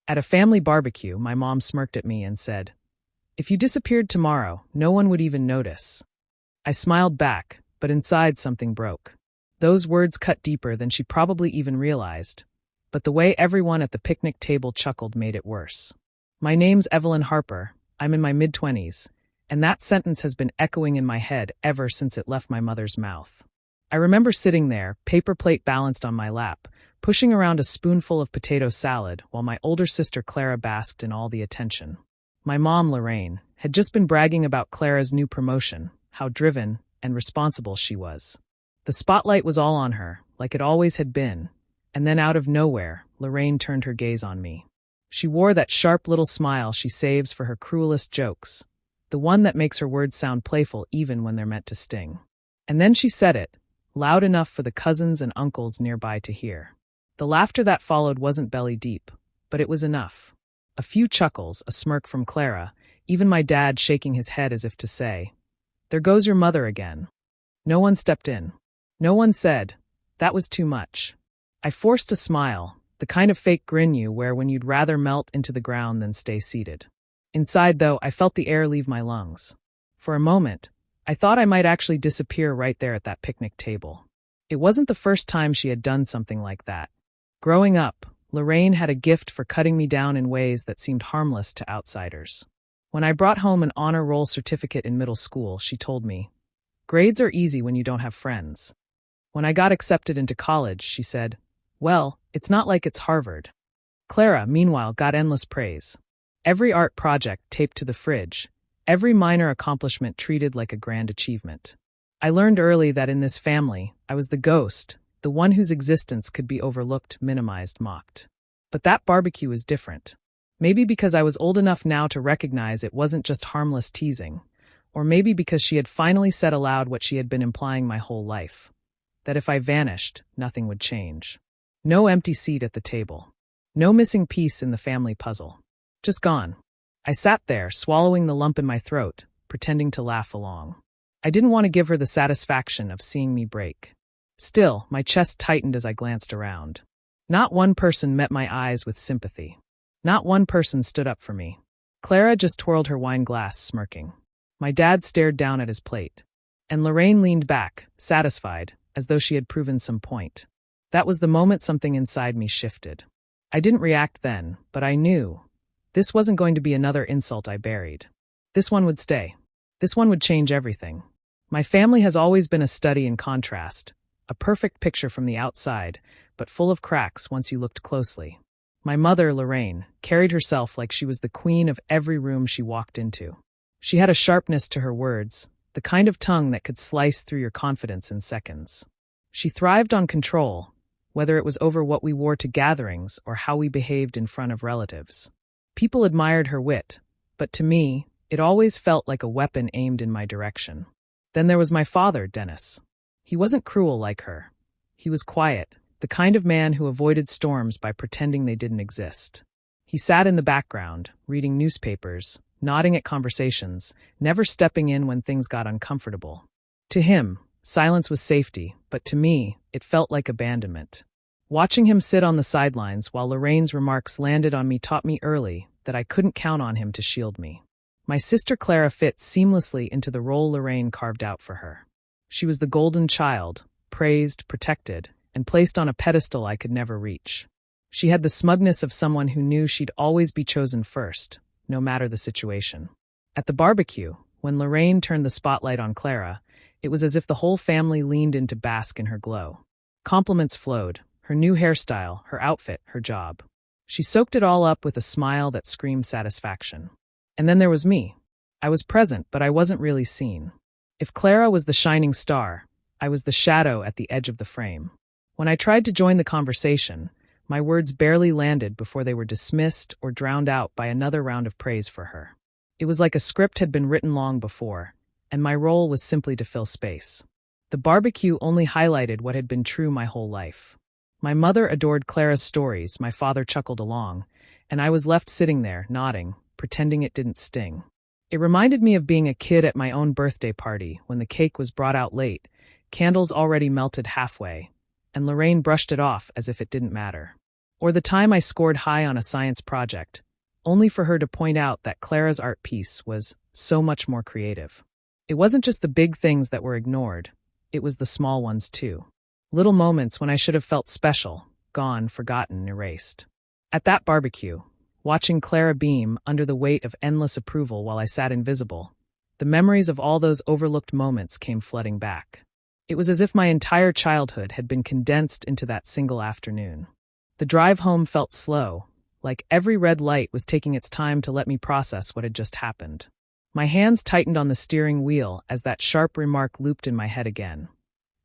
At a family barbecue, my mom smirked at me and said, "If you disappeared tomorrow, no one would even notice." I smiled back, but inside something broke. Those words cut deeper than she probably even realized, but the way everyone at the picnic table chuckled made it worse. My name's Evelyn Harper, I'm in my mid-20s, and that sentence has been echoing in my head ever since it left my mother's mouth. I remember sitting there, paper plate balanced on my lap, pushing around a spoonful of potato salad while my older sister Clara basked in all the attention. My mom, Lorraine, had just been bragging about Clara's new promotion, how driven and responsible she was. The spotlight was all on her, like it always had been, and then out of nowhere, Lorraine turned her gaze on me. She wore that sharp little smile she saves for her cruelest jokes, the one that makes her words sound playful even when they're meant to sting. And then she said it, loud enough for the cousins and uncles nearby to hear. The laughter that followed wasn't belly deep, but it was enough. A few chuckles, a smirk from Clara, even my dad shaking his head as if to say, "There goes your mother again." No one stepped in. No one said, "That was too much." I forced a smile, the kind of fake grin you wear when you'd rather melt into the ground than stay seated. Inside, though, I felt the air leave my lungs. For a moment, I thought I might actually disappear right there at that picnic table. It wasn't the first time she had done something like that. Growing up, Lorraine had a gift for cutting me down in ways that seemed harmless to outsiders. When I brought home an honor roll certificate in middle school, she told me, "Grades are easy when you don't have friends." When I got accepted into college, she said, "Well, it's not like it's Harvard." Clara, meanwhile, got endless praise. Every art project taped to the fridge, every minor accomplishment treated like a grand achievement. I learned early that in this family, I was the ghost, the one whose existence could be overlooked, minimized, mocked. But that barbecue was different. Maybe because I was old enough now to recognize it wasn't just harmless teasing, or maybe because she had finally said aloud what she had been implying my whole life, that if I vanished, nothing would change. No empty seat at the table. No missing piece in the family puzzle. Just gone. I sat there, swallowing the lump in my throat, pretending to laugh along. I didn't want to give her the satisfaction of seeing me break. Still, my chest tightened as I glanced around. Not one person met my eyes with sympathy. Not one person stood up for me. Clara just twirled her wine glass, smirking. My dad stared down at his plate. And Lorraine leaned back, satisfied, as though she had proven some point. That was the moment something inside me shifted. I didn't react then, but I knew. This wasn't going to be another insult I buried. This one would stay. This one would change everything. My family has always been a study in contrast, a perfect picture from the outside, but full of cracks once you looked closely. My mother, Lorraine, carried herself like she was the queen of every room she walked into. She had a sharpness to her words, the kind of tongue that could slice through your confidence in seconds. She thrived on control, whether it was over what we wore to gatherings or how we behaved in front of relatives. People admired her wit, but to me, it always felt like a weapon aimed in my direction. Then there was my father, Dennis. He wasn't cruel like her. He was quiet, the kind of man who avoided storms by pretending they didn't exist. He sat in the background, reading newspapers, nodding at conversations, never stepping in when things got uncomfortable. To him, silence was safety, but to me, it felt like abandonment. Watching him sit on the sidelines while Lorraine's remarks landed on me taught me early that I couldn't count on him to shield me. My sister Clara fit seamlessly into the role Lorraine carved out for her. She was the golden child, praised, protected, and placed on a pedestal I could never reach. She had the smugness of someone who knew she'd always be chosen first, no matter the situation. At the barbecue, when Lorraine turned the spotlight on Clara, it was as if the whole family leaned in to bask in her glow. Compliments flowed. Her new hairstyle, her outfit, her job. She soaked it all up with a smile that screamed satisfaction. And then there was me. I was present, but I wasn't really seen. If Clara was the shining star, I was the shadow at the edge of the frame. When I tried to join the conversation, my words barely landed before they were dismissed or drowned out by another round of praise for her. It was like a script had been written long before, and my role was simply to fill space. The barbecue only highlighted what had been true my whole life. My mother adored Clara's stories, my father chuckled along, and I was left sitting there, nodding, pretending it didn't sting. It reminded me of being a kid at my own birthday party when the cake was brought out late, candles already melted halfway, and Lorraine brushed it off as if it didn't matter. Or the time I scored high on a science project, only for her to point out that Clara's art piece was so much more creative. It wasn't just the big things that were ignored, it was the small ones too. Little moments when I should have felt special, gone, forgotten, erased. At that barbecue, watching Clara beam under the weight of endless approval while I sat invisible, the memories of all those overlooked moments came flooding back. It was as if my entire childhood had been condensed into that single afternoon. The drive home felt slow, like every red light was taking its time to let me process what had just happened. My hands tightened on the steering wheel as that sharp remark looped in my head again,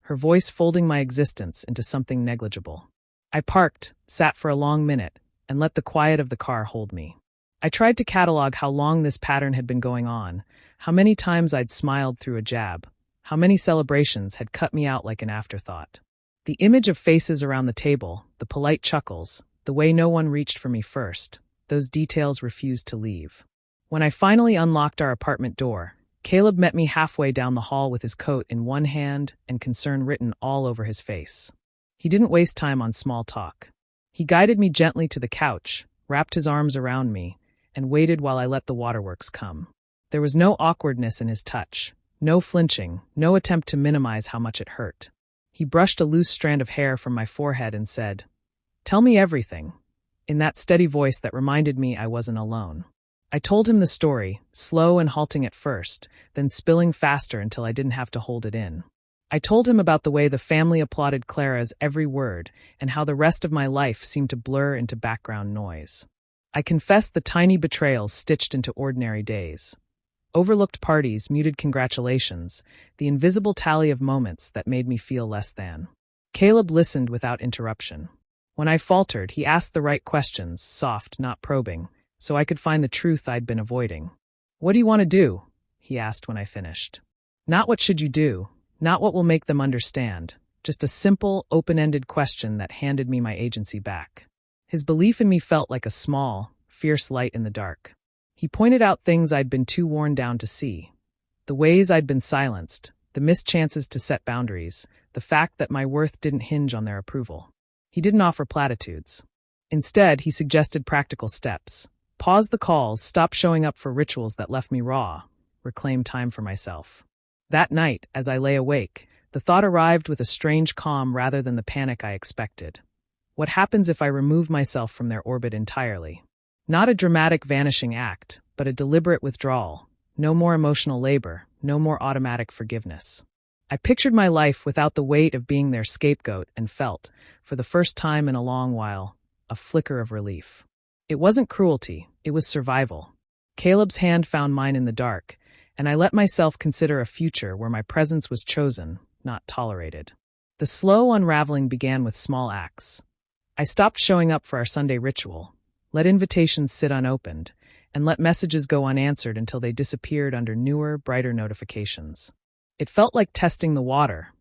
her voice folding my existence into something negligible. I parked, sat for a long minute, and let the quiet of the car hold me. I tried to catalog how long this pattern had been going on, how many times I'd smiled through a jab, how many celebrations had cut me out like an afterthought. The image of faces around the table, the polite chuckles, the way no one reached for me first, those details refused to leave. When I finally unlocked our apartment door, Caleb met me halfway down the hall with his coat in one hand and concern written all over his face. He didn't waste time on small talk. He guided me gently to the couch, wrapped his arms around me, and waited while I let the waterworks come. There was no awkwardness in his touch, no flinching, no attempt to minimize how much it hurt. He brushed a loose strand of hair from my forehead and said, "Tell me everything," in that steady voice that reminded me I wasn't alone. I told him the story, slow and halting at first, then spilling faster until I didn't have to hold it in. I told him about the way the family applauded Clara's every word and how the rest of my life seemed to blur into background noise. I confessed the tiny betrayals stitched into ordinary days. Overlooked parties, muted congratulations, the invisible tally of moments that made me feel less than. Caleb listened without interruption. When I faltered, he asked the right questions, soft, not probing, so I could find the truth I'd been avoiding. "What do you want to do?" he asked when I finished. Not what should you do, not what will make them understand, just a simple, open-ended question that handed me my agency back. His belief in me felt like a small, fierce light in the dark. He pointed out things I'd been too worn down to see. The ways I'd been silenced, the missed chances to set boundaries, the fact that my worth didn't hinge on their approval. He didn't offer platitudes. Instead, he suggested practical steps. Pause the calls, stop showing up for rituals that left me raw, reclaim time for myself. That night, as I lay awake, the thought arrived with a strange calm rather than the panic I expected. What happens if I remove myself from their orbit entirely? Not a dramatic vanishing act, but a deliberate withdrawal. No more emotional labor, no more automatic forgiveness. I pictured my life without the weight of being their scapegoat and felt, for the first time in a long while, a flicker of relief. It wasn't cruelty, it was survival. Caleb's hand found mine in the dark, and I let myself consider a future where my presence was chosen, not tolerated. The slow unraveling began with small acts. I stopped showing up for our Sunday ritual, let invitations sit unopened, and let messages go unanswered until they disappeared under newer, brighter notifications. It felt like testing the water,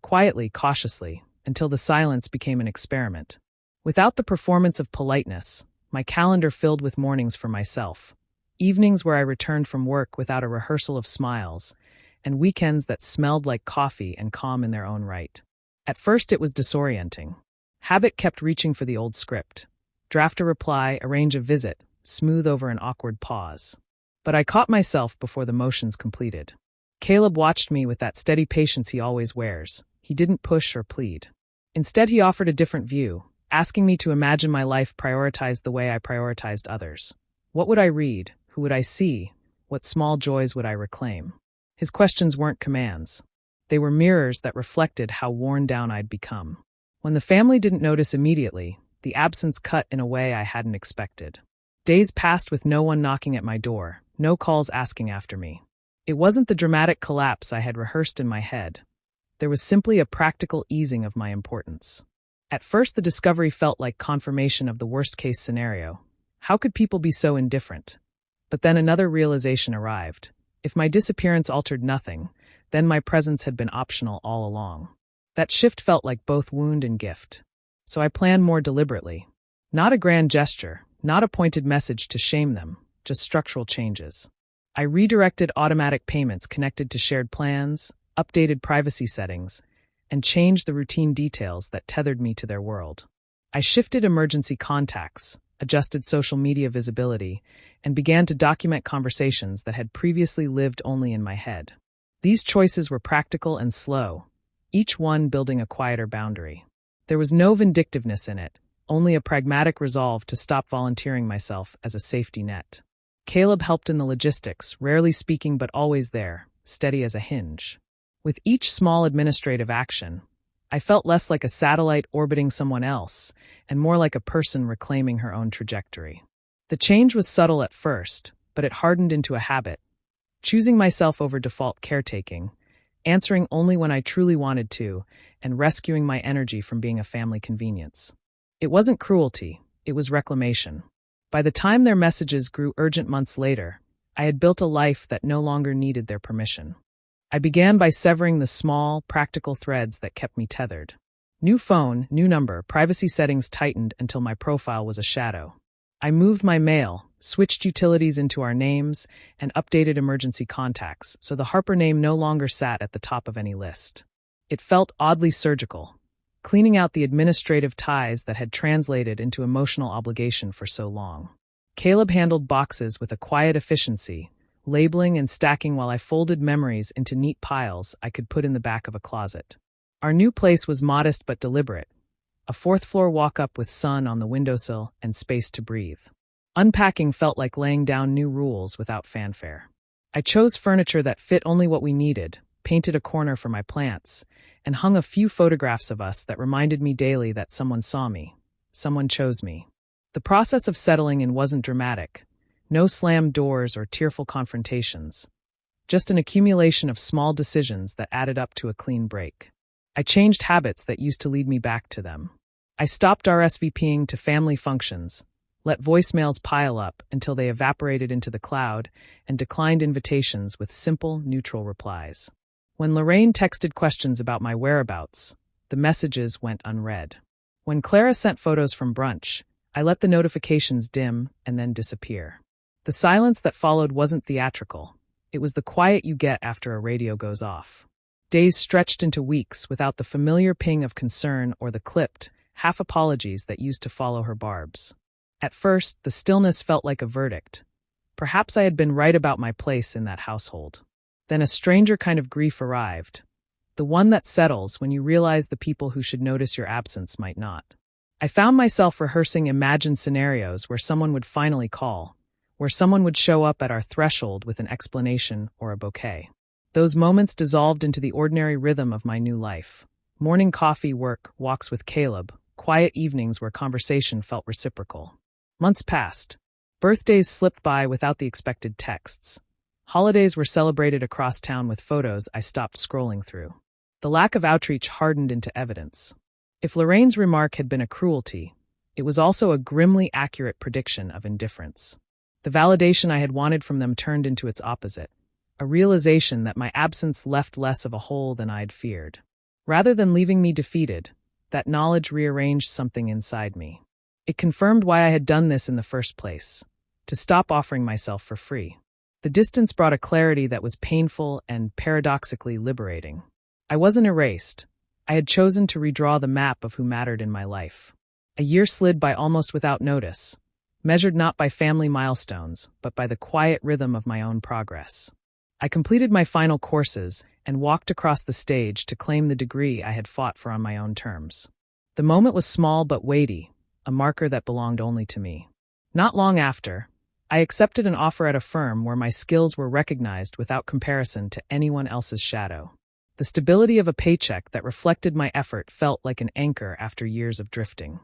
quietly, cautiously, until the silence became an experiment. Without the performance of politeness, my calendar filled with mornings for myself, evenings where I returned from work without a rehearsal of smiles, and weekends that smelled like coffee and calm in their own right. At first it was disorienting. Habit kept reaching for the old script. Draft a reply, arrange a visit, smooth over an awkward pause. But I caught myself before the motions completed. Caleb watched me with that steady patience he always wears. He didn't push or plead. Instead, he offered a different view, asking me to imagine my life prioritized the way I prioritized others. What would I read? Who would I see? What small joys would I reclaim? His questions weren't commands. They were mirrors that reflected how worn down I'd become. When the family didn't notice immediately, the absence cut in a way I hadn't expected. Days passed with no one knocking at my door, no calls asking after me. It wasn't the dramatic collapse I had rehearsed in my head. There was simply a practical easing of my importance. At first, the discovery felt like confirmation of the worst-case scenario. How could people be so indifferent? But then another realization arrived. If my disappearance altered nothing, then my presence had been optional all along. That shift felt like both wound and gift. So I planned more deliberately. Not a grand gesture, not a pointed message to shame them, just structural changes. I redirected automatic payments connected to shared plans, updated privacy settings, and changed the routine details that tethered me to their world. I shifted emergency contacts, adjusted social media visibility, and began to document conversations that had previously lived only in my head. These choices were practical and slow, each one building a quieter boundary. There was no vindictiveness in it, only a pragmatic resolve to stop volunteering myself as a safety net. Caleb helped in the logistics, rarely speaking but always there, steady as a hinge. With each small administrative action, I felt less like a satellite orbiting someone else, and more like a person reclaiming her own trajectory. The change was subtle at first, but it hardened into a habit. Choosing myself over default caretaking, answering only when I truly wanted to, and rescuing my energy from being a family convenience. It wasn't cruelty, it was reclamation. By the time their messages grew urgent months later, I had built a life that no longer needed their permission. I began by severing the small, practical threads that kept me tethered. New phone, new number, privacy settings tightened until my profile was a shadow. I moved my mail, switched utilities into our names, and updated emergency contacts, so the Harper name no longer sat at the top of any list. It felt oddly surgical, cleaning out the administrative ties that had translated into emotional obligation for so long. Caleb handled boxes with a quiet efficiency, labeling and stacking while I folded memories into neat piles I could put in the back of a closet. Our new place was modest but deliberate, a fourth-floor walk-up with sun on the windowsill and space to breathe. Unpacking felt like laying down new rules without fanfare. I chose furniture that fit only what we needed, painted a corner for my plants, and hung a few photographs of us that reminded me daily that someone saw me, someone chose me. The process of settling in wasn't dramatic. No slammed doors or tearful confrontations. Just an accumulation of small decisions that added up to a clean break. I changed habits that used to lead me back to them. I stopped RSVPing to family functions, let voicemails pile up until they evaporated into the cloud, and declined invitations with simple, neutral replies. When Lorraine texted questions about my whereabouts, the messages went unread. When Clara sent photos from brunch, I let the notifications dim and then disappear. The silence that followed wasn't theatrical. It was the quiet you get after a radio goes off. Days stretched into weeks without the familiar ping of concern or the clipped, half apologies that used to follow her barbs. At first, the stillness felt like a verdict. Perhaps I had been right about my place in that household. Then a stranger kind of grief arrived. The one that settles when you realize the people who should notice your absence might not. I found myself rehearsing imagined scenarios where someone would finally call, where someone would show up at our threshold with an explanation or a bouquet. Those moments dissolved into the ordinary rhythm of my new life. Morning coffee, work, walks with Caleb, quiet evenings where conversation felt reciprocal. Months passed. Birthdays slipped by without the expected texts. Holidays were celebrated across town with photos I stopped scrolling through. The lack of outreach hardened into evidence. If Lorraine's remark had been a cruelty, it was also a grimly accurate prediction of indifference. The validation I had wanted from them turned into its opposite, a realization that my absence left less of a hole than I'd feared. Rather than leaving me defeated, that knowledge rearranged something inside me. It confirmed why I had done this in the first place, to stop offering myself for free. The distance brought a clarity that was painful and paradoxically liberating. I wasn't erased. I had chosen to redraw the map of who mattered in my life. A year slid by almost without notice, measured not by family milestones, but by the quiet rhythm of my own progress. I completed my final courses and walked across the stage to claim the degree I had fought for on my own terms. The moment was small but weighty, a marker that belonged only to me. Not long after, I accepted an offer at a firm where my skills were recognized without comparison to anyone else's shadow. The stability of a paycheck that reflected my effort felt like an anchor after years of drifting.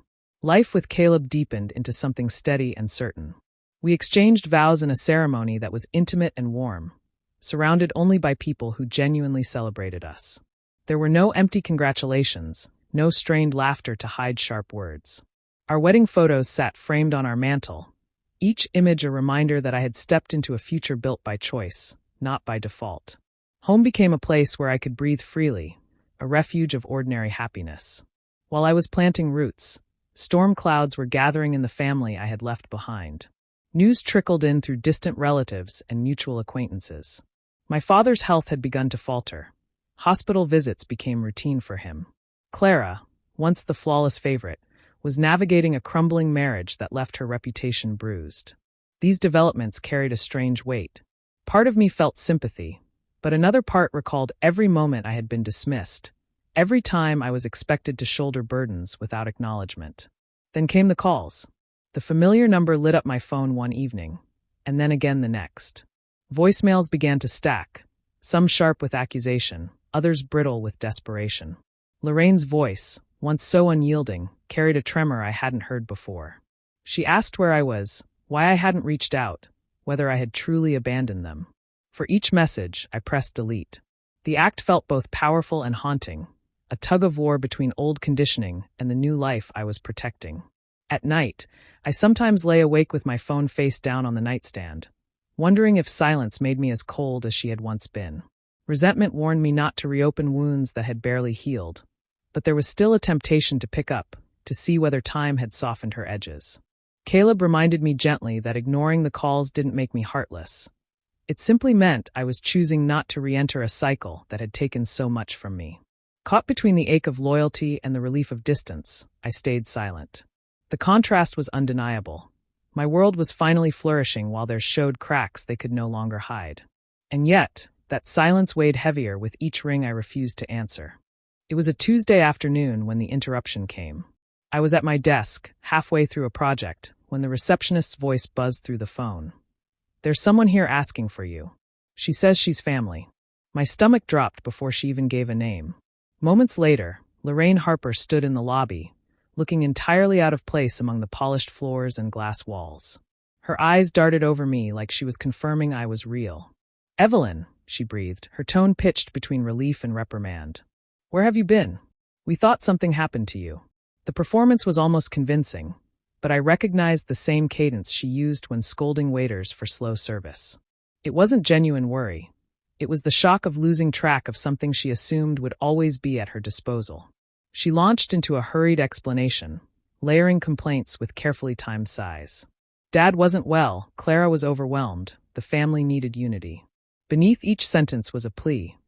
Life with Caleb deepened into something steady and certain. We exchanged vows in a ceremony that was intimate and warm, surrounded only by people who genuinely celebrated us. There were no empty congratulations, no strained laughter to hide sharp words. Our wedding photos sat framed on our mantle, each image a reminder that I had stepped into a future built by choice, not by default. Home became a place where I could breathe freely, a refuge of ordinary happiness. While I was planting roots, storm clouds were gathering in the family I had left behind. News trickled in through distant relatives and mutual acquaintances. My father's health had begun to falter. Hospital visits became routine for him. Clara, once the flawless favorite, was navigating a crumbling marriage that left her reputation bruised. These developments carried a strange weight. Part of me felt sympathy, but another part recalled every moment I had been dismissed, every time I was expected to shoulder burdens without acknowledgement. Then came the calls. The familiar number lit up my phone one evening, and then again the next. Voicemails began to stack, some sharp with accusation, others brittle with desperation. Lorraine's voice, once so unyielding, carried a tremor I hadn't heard before. She asked where I was, why I hadn't reached out, whether I had truly abandoned them. For each message, I pressed delete. The act felt both powerful and haunting, a tug-of-war between old conditioning and the new life I was protecting. At night, I sometimes lay awake with my phone face down on the nightstand, wondering if silence made me as cold as she had once been. Resentment warned me not to reopen wounds that had barely healed, but there was still a temptation to pick up, to see whether time had softened her edges. Caleb reminded me gently that ignoring the calls didn't make me heartless. It simply meant I was choosing not to re-enter a cycle that had taken so much from me. Caught between the ache of loyalty and the relief of distance, I stayed silent. The contrast was undeniable. My world was finally flourishing while there showed cracks they could no longer hide. And yet, that silence weighed heavier with each ring I refused to answer. It was a Tuesday afternoon when the interruption came. I was at my desk, halfway through a project, when the receptionist's voice buzzed through the phone. "There's someone here asking for you. She says she's family." My stomach dropped before she even gave a name. Moments later, Lorraine Harper stood in the lobby, looking entirely out of place among the polished floors and glass walls. Her eyes darted over me like she was confirming I was real. "Evelyn," she breathed, her tone pitched between relief and reprimand. "Where have you been? We thought something happened to you." The performance was almost convincing, but I recognized the same cadence she used when scolding waiters for slow service. It wasn't genuine worry. It was the shock of losing track of something she assumed would always be at her disposal. She launched into a hurried explanation, layering complaints with carefully timed sighs. Dad wasn't well, Clara was overwhelmed, the family needed unity. Beneath each sentence was a plea.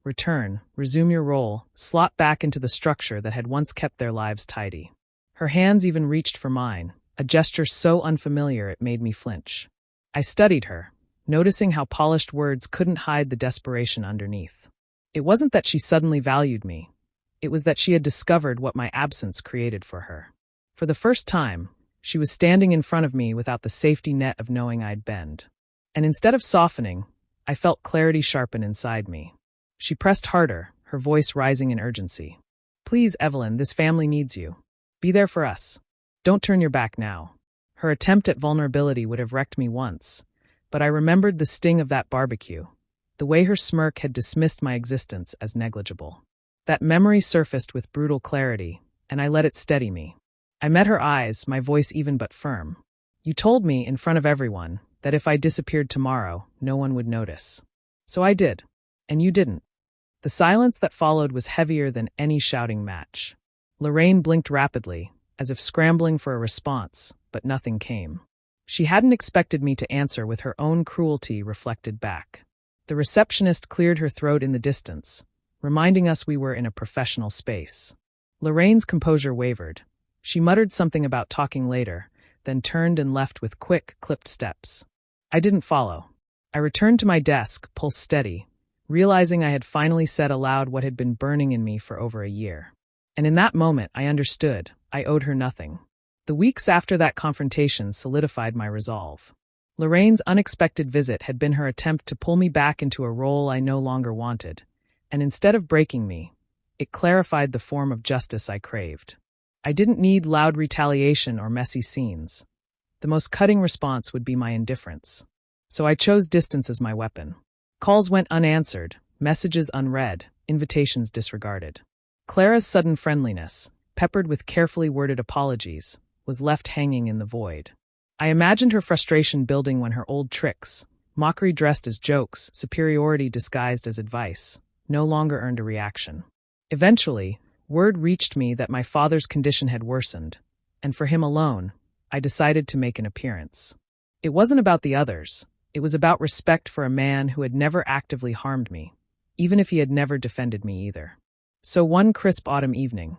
Return, resume your role, slot back into the structure that had once kept their lives tidy. Her hands even reached for mine, a gesture so unfamiliar it made me flinch. I studied her, noticing how polished words couldn't hide the desperation underneath. It wasn't that she suddenly valued me. It was that she had discovered what my absence created for her. For the first time, she was standing in front of me without the safety net of knowing I'd bend. And instead of softening, I felt clarity sharpen inside me. She pressed harder, her voice rising in urgency. "Please, Evelyn, this family needs you. Be there for us. Don't turn your back now." Her attempt at vulnerability would have wrecked me once, but I remembered the sting of that barbecue, the way her smirk had dismissed my existence as negligible. That memory surfaced with brutal clarity, and I let it steady me. I met her eyes, my voice even but firm. "You told me, in front of everyone, that if I disappeared tomorrow, no one would notice. So I did. And you didn't." The silence that followed was heavier than any shouting match. Lorraine blinked rapidly, as if scrambling for a response, but nothing came. She hadn't expected me to answer with her own cruelty reflected back. The receptionist cleared her throat in the distance, reminding us we were in a professional space. Lorraine's composure wavered. She muttered something about talking later, then turned and left with quick, clipped steps. I didn't follow. I returned to my desk, pulse steady, realizing I had finally said aloud what had been burning in me for over a year. And in that moment, I understood. I owed her nothing. The weeks after that confrontation solidified my resolve. Lorraine's unexpected visit had been her attempt to pull me back into a role I no longer wanted, and instead of breaking me, it clarified the form of justice I craved. I didn't need loud retaliation or messy scenes. The most cutting response would be my indifference. So I chose distance as my weapon. Calls went unanswered, messages unread, invitations disregarded. Clara's sudden friendliness, peppered with carefully worded apologies, was left hanging in the void. I imagined her frustration building when her old tricks, mockery dressed as jokes, superiority disguised as advice, no longer earned a reaction. Eventually, word reached me that my father's condition had worsened, and for him alone, I decided to make an appearance. It wasn't about the others. It was about respect for a man who had never actively harmed me, even if he had never defended me either. So one crisp autumn evening,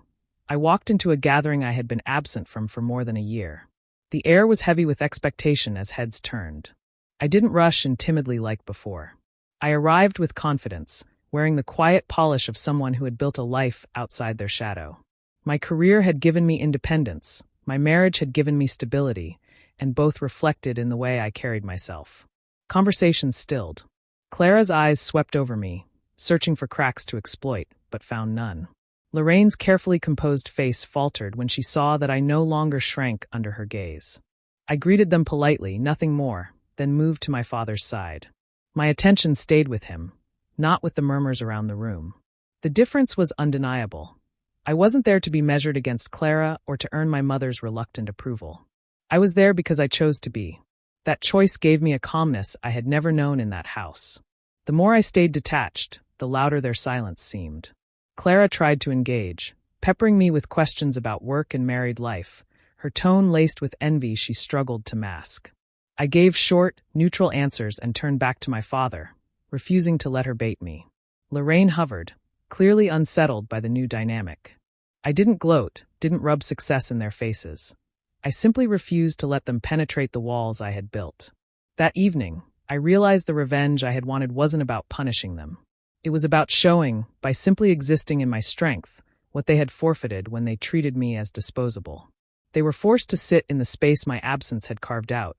I walked into a gathering I had been absent from for more than a year. The air was heavy with expectation as heads turned. I didn't rush in timidly like before. I arrived with confidence, wearing the quiet polish of someone who had built a life outside their shadow. My career had given me independence, my marriage had given me stability, and both reflected in the way I carried myself. Conversations stilled. Clara's eyes swept over me, searching for cracks to exploit, but found none. Lorraine's carefully composed face faltered when she saw that I no longer shrank under her gaze. I greeted them politely, nothing more, then moved to my father's side. My attention stayed with him, not with the murmurs around the room. The difference was undeniable. I wasn't there to be measured against Clara or to earn my mother's reluctant approval. I was there because I chose to be. That choice gave me a calmness I had never known in that house. The more I stayed detached, the louder their silence seemed. Clara tried to engage, peppering me with questions about work and married life, her tone laced with envy she struggled to mask. I gave short, neutral answers and turned back to my father, refusing to let her bait me. Lorraine hovered, clearly unsettled by the new dynamic. I didn't gloat, didn't rub success in their faces. I simply refused to let them penetrate the walls I had built. That evening, I realized the revenge I had wanted wasn't about punishing them. It was about showing, by simply existing in my strength, what they had forfeited when they treated me as disposable. They were forced to sit in the space my absence had carved out,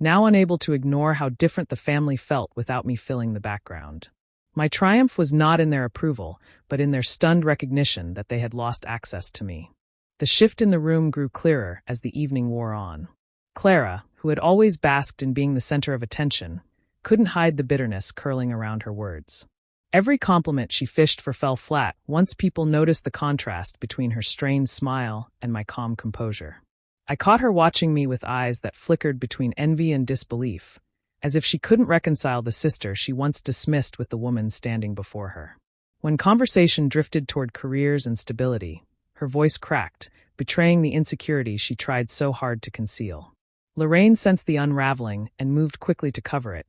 now unable to ignore how different the family felt without me filling the background. My triumph was not in their approval, but in their stunned recognition that they had lost access to me. The shift in the room grew clearer as the evening wore on. Clara, who had always basked in being the center of attention, couldn't hide the bitterness curling around her words. Every compliment she fished for fell flat once people noticed the contrast between her strained smile and my calm composure. I caught her watching me with eyes that flickered between envy and disbelief, as if she couldn't reconcile the sister she once dismissed with the woman standing before her. When conversation drifted toward careers and stability, her voice cracked, betraying the insecurity she tried so hard to conceal. Lorraine sensed the unraveling and moved quickly to cover it,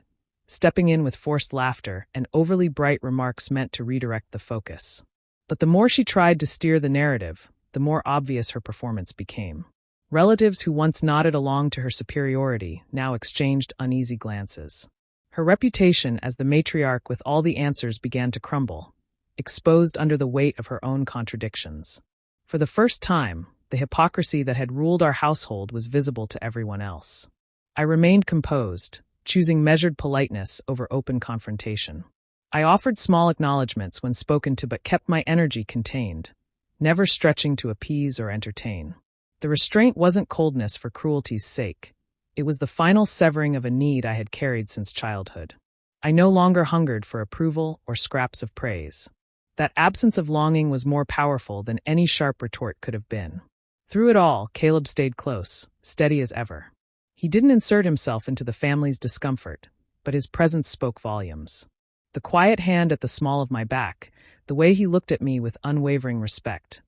stepping in with forced laughter and overly bright remarks meant to redirect the focus. But the more she tried to steer the narrative, the more obvious her performance became. Relatives who once nodded along to her superiority now exchanged uneasy glances. Her reputation as the matriarch with all the answers began to crumble, exposed under the weight of her own contradictions. For the first time, the hypocrisy that had ruled our household was visible to everyone else. I remained composed, choosing measured politeness over open confrontation. I offered small acknowledgments when spoken to but kept my energy contained, never stretching to appease or entertain. The restraint wasn't coldness for cruelty's sake. It was the final severing of a need I had carried since childhood. I no longer hungered for approval or scraps of praise. That absence of longing was more powerful than any sharp retort could have been. Through it all, Caleb stayed close, steady as ever. He didn't insert himself into the family's discomfort, but his presence spoke volumes. The quiet hand at the small of my back, the way he looked at me with unwavering respect.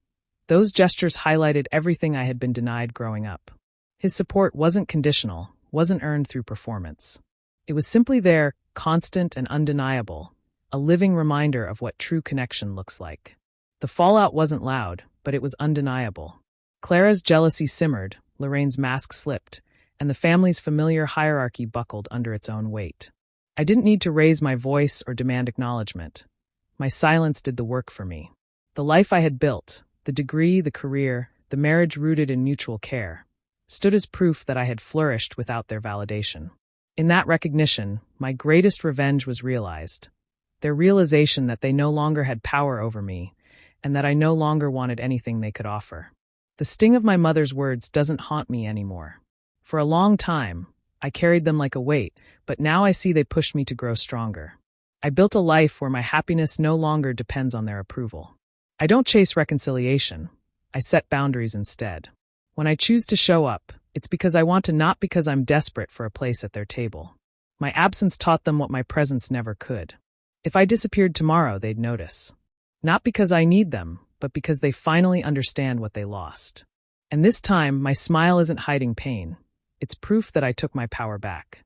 Those gestures highlighted everything I had been denied growing up. His support wasn't conditional, wasn't earned through performance. It was simply there, constant and undeniable, a living reminder of what true connection looks like. The fallout wasn't loud, but it was undeniable. Clara's jealousy simmered, Lorraine's mask slipped, and the family's familiar hierarchy buckled under its own weight. I didn't need to raise my voice or demand acknowledgement. My silence did the work for me. The life I had built, the degree, the career, the marriage rooted in mutual care, stood as proof that I had flourished without their validation. In that recognition, my greatest revenge was realized. Their realization that they no longer had power over me, and that I no longer wanted anything they could offer. The sting of my mother's words doesn't haunt me anymore. For a long time, I carried them like a weight, but now I see they pushed me to grow stronger. I built a life where my happiness no longer depends on their approval. I don't chase reconciliation. I set boundaries instead. When I choose to show up, it's because I want to, not because I'm desperate for a place at their table. My absence taught them what my presence never could. If I disappeared tomorrow, they'd notice. Not because I need them, but because they finally understand what they lost. And this time, my smile isn't hiding pain. It's proof that I took my power back.